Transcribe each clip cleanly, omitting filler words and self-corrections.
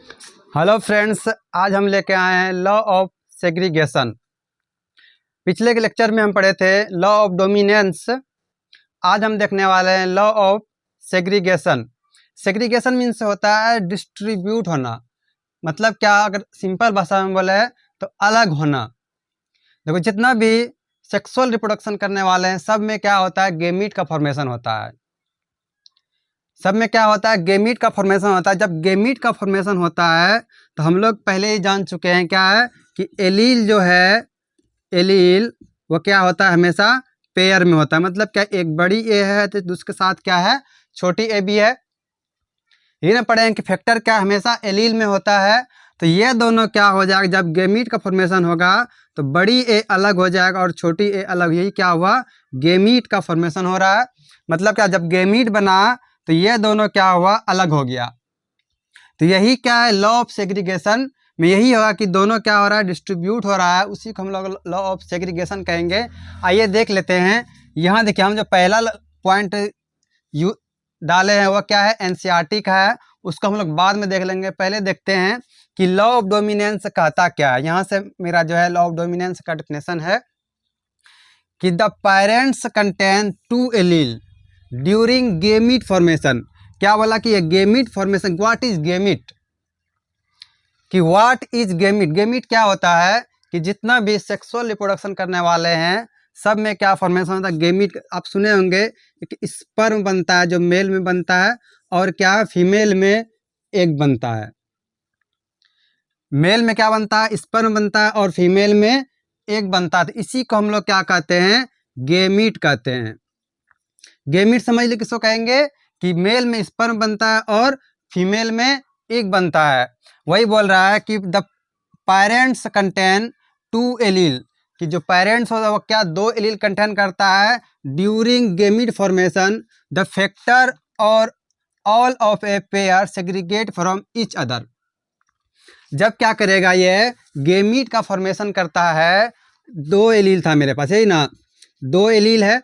Hello friends, आज हम लेके आए हैं लॉ ऑफ सेग्रीगेशन। पिछले के लेक्चर में हम पढ़े थे लॉ ऑफ डोमिनेंस। आज हम देखने वाले हैं law of segregation. Segregation means होता है डिस्ट्रीब्यूट होना। मतलब क्या, अगर सिंपल भाषा में बोले तो अलग होना। देखो, जितना भी सेक्सुअल रिप्रोडक्शन करने वाले हैं सब में क्या होता है, गेमीट का फॉर्मेशन होता है। सब में क्या होता है, गेमीट का फॉर्मेशन होता है। जब गेमीट का फॉर्मेशन होता है तो हम लोग पहले ही जान चुके हैं क्या है कि एलील जो है, एलील वो क्या होता है, हमेशा पेयर में होता है। मतलब क्या, एक बड़ी ए है तो उसके साथ क्या है, छोटी ए भी है। ये ना पढ़े हैं कि फैक्टर क्या हमेशा एलील में होता है। तो ये दोनों क्या हो जाएगा, जब गेमीट का फॉर्मेशन होगा तो बड़ी ए अलग हो जाएगा और छोटी ए अलग। यही क्या हुआ, गेमीट का फॉर्मेशन हो रहा है। मतलब क्या, जब गेमीट बना तो ये दोनों क्या हुआ, अलग हो गया। तो यही क्या है, लॉ ऑफ सेग्रीगेशन में यही होगा कि दोनों क्या हो रहा है, डिस्ट्रीब्यूट हो रहा है। उसी को हम लोग लॉ ऑफ सेग्रीगेशन कहेंगे। आइए देख लेते हैं। यहाँ देखिए, हम जो पहला पॉइंट यू डाले हैं वो क्या है, एनसीईआरटी का है। उसको हम लोग बाद में देख लेंगे। पहले देखते हैं कि लॉ ऑफ डोमिनेंस कहता क्या है। यहाँ से मेरा जो है लॉ ऑफ डोमिनेंस का डेफिनेशन है कि the parents contain two allele during gamete formation. क्या बोला कि ये gamete formation, what is gamete, कि व्हाट इज गेमीट। गेमीट क्या होता है कि जितना भी सेक्सुअल रिप्रोडक्शन करने वाले हैं सब में क्या फॉर्मेशन होता है, गेमीट। आप सुने होंगे कि स्पर्म बनता है जो मेल में बनता है, और क्या फीमेल में एग बनता है। मेल में क्या बनता है, स्पर्म बनता है, और फीमेल में एग बनता है। तो इसी को हम लोग क्या कहते हैं, गेमीट कहते हैं। गेमीट समझ लो किसको कहेंगे, कि मेल में स्पर्म बनता है और फीमेल में एग बनता है। वही बोल रहा है कि the parents contain two allele, कि जो पेरेंट्स होता है वो क्या, दो एलील कंटेन करता है। During gamete formation the factor or all of a pair segregate from each other. जब क्या करेगा, ये गेमीट का फॉर्मेशन करता है। दो एलील था मेरे पास, यही ना, दो एलील है।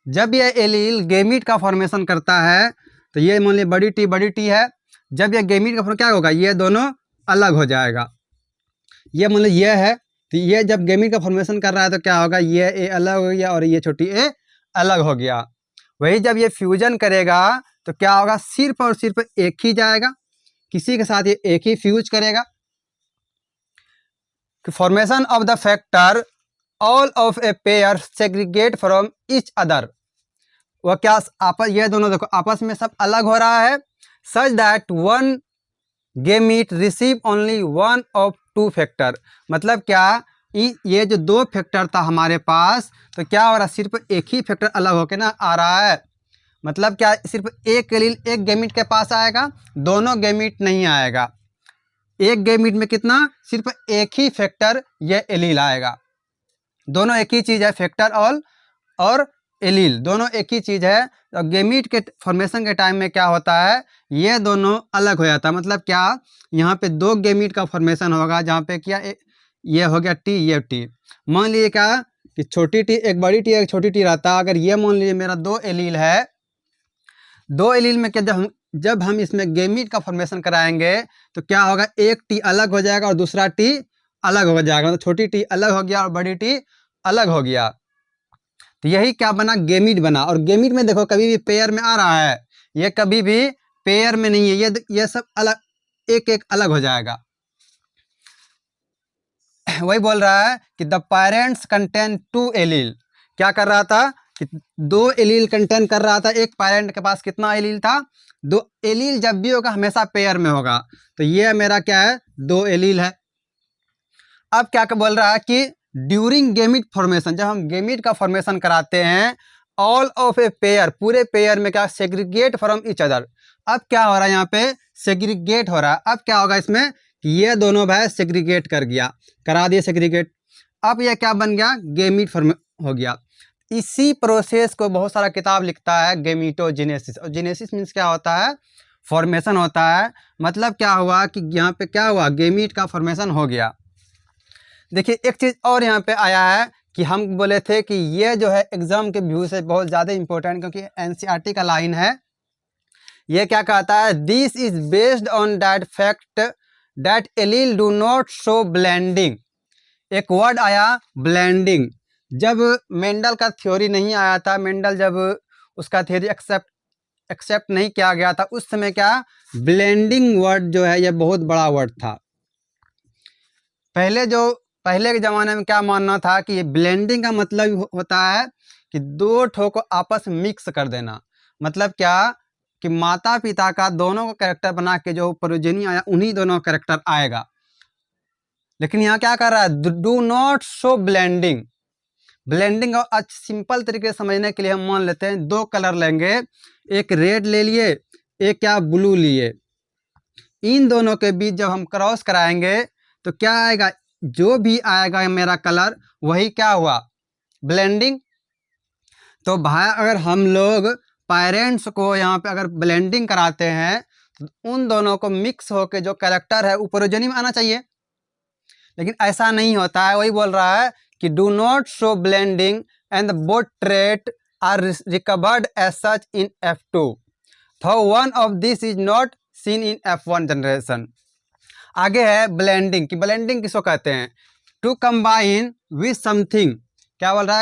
जब ये एलील गेमीट का फॉर्मेशन करता है तो ये मान लीजिए बड़ी टी है। जब ये गेमीट का क्या होगा, ये दोनों अलग हो जाएगा। ये मान लीजिए ये है, तो ये जब गेमीट का फॉर्मेशन कर रहा है तो क्या होगा, ये ए अलग हो गया और ये छोटी ए अलग हो गया। वही जब ये फ्यूजन करेगा तो क्या होगा, सिर्फ और सिर्फ एक ही जाएगा, किसी के साथ ये एक ही फ्यूज करेगा। Formation of the factor all of a pair segregate from each other. वह क्या, आपस, ये दोनों देखो आपस में सब अलग हो रहा है। Such that one gamete receive only one of two factor. मतलब क्या, ये जो दो फैक्टर था हमारे पास, तो क्या हो रहा, सिर्फ एक ही फैक्टर अलग होके ना आ रहा है। मतलब क्या, सिर्फ एक एलील एक गेमीट के पास आएगा, दोनों गेमीट नहीं आएगा। एक गेमीट में कितना, सिर्फ एक ही फैक्टर ये एलील आएगा। दोनों एक ही चीज़ है, फैक्टर और एलील दोनों एक ही चीज़ है। तो गेमीट के फॉर्मेशन के टाइम में क्या होता है, ये दोनों अलग हो जाता है। मतलब क्या, यहाँ पे दो गेमीट का फॉर्मेशन होगा, जहाँ पे क्या ये हो गया टी, ये टी। मान लीजिए क्या कि छोटी टी एक बड़ी टी एक छोटी टी रहता। अगर ये मान लीजिए मेरा दो एलील है, दो एलील में क्या, जब हम इसमें गेमीट का फॉर्मेशन कराएंगे तो क्या होगा, एक टी अलग हो जाएगा और दूसरा टी अलग हो जाएगा। मतलब छोटी टी अलग हो गया और बड़ी टी अलग हो गया। तो यही क्या बना, गेमीट बना। और गेमीट में देखो कभी भी पेयर में आ रहा है, ये कभी भी पेयर में नहीं है। ये सब अलग, एक एक अलग हो जाएगा। वही बोल रहा है कि the parents contain two allele. क्या कर रहा था कि दो एलील कंटेन कर रहा था। एक पेरेंट के पास कितना एलील था, दो एलील। जब भी होगा हमेशा पेयर में होगा। तो ये मेरा क्या है, दो एलील है। अब क्या बोल रहा है कि ड्यूरिंग गेमीट फॉर्मेशन, जब हम गेमीट का फॉर्मेशन कराते हैं, ऑल ऑफ ए पेयर, पूरे पेयर में क्या, सेग्रीगेट फ्रॉम ईच अदर। अब क्या हो रहा है, यहाँ पे सेग्रीगेट हो रहा है। अब क्या होगा इसमें कि ये दोनों भाई सेग्रीगेट करा दिए सेग्रीगेट। अब ये क्या बन गया, गेमीट फॉर्म हो गया। इसी प्रोसेस को बहुत सारा किताब लिखता है, गेमीटोजेनेसिस। और जेनेसिस मीन्स क्या होता है, फॉर्मेशन होता है। मतलब क्या हुआ कि यहाँ पे क्या हुआ, गेमीट का फॉर्मेशन हो गया। देखिए एक चीज़ और यहाँ पे आया है कि हम बोले थे कि ये जो है एग्जाम के व्यू से बहुत ज़्यादा इंपॉर्टेंट, क्योंकि एनसीईआरटी का लाइन है। ये क्या कहता है, this is based on that fact that allele do not show blending। एक वर्ड आया ब्लेंडिंग। जब मेंडल का थ्योरी नहीं आया था, मेंडल जब उसका थ्योरी एक्सेप्ट नहीं किया गया था, उस समय क्या ब्लेंडिंग वर्ड जो है ये बहुत बड़ा वर्ड था। पहले के ज़माने में क्या मानना था कि ये ब्लेंडिंग का मतलब होता है कि दो ठो को आपस में मिक्स कर देना। मतलब क्या कि माता पिता का दोनों का कैरेक्टर बना के जो प्रोजेनी आया उन्हीं दोनों का कैरेक्टर आएगा। लेकिन यहाँ क्या कर रहा है, do not show blending. Blending और आज सिंपल तरीके से समझने के लिए हम मान लेते हैं दो कलर लेंगे, एक रेड ले लिए, एक क्या ब्लू लिए। इन दोनों के बीच जब हम क्रॉस कराएंगे तो क्या आएगा, जो भी आएगा मेरा कलर वही क्या हुआ, ब्लेंडिंग। तो भाई अगर हम लोग पेरेंट्स को यहाँ पे अगर ब्लेंडिंग कराते हैं तो उन दोनों को मिक्स होके जो कैरेक्टर है वो प्रोजेनी में आना चाहिए, लेकिन ऐसा नहीं होता है। वही बोल रहा है कि do not show blending and both trait are recovered as such in F2, though one of this is not seen in F1 generation. आगे है ब्लेंडिंग कि ब्लेंडिंग किसको कहते हैं, टू कंबाइन विथ समथिंग। क्या बोल रहा है,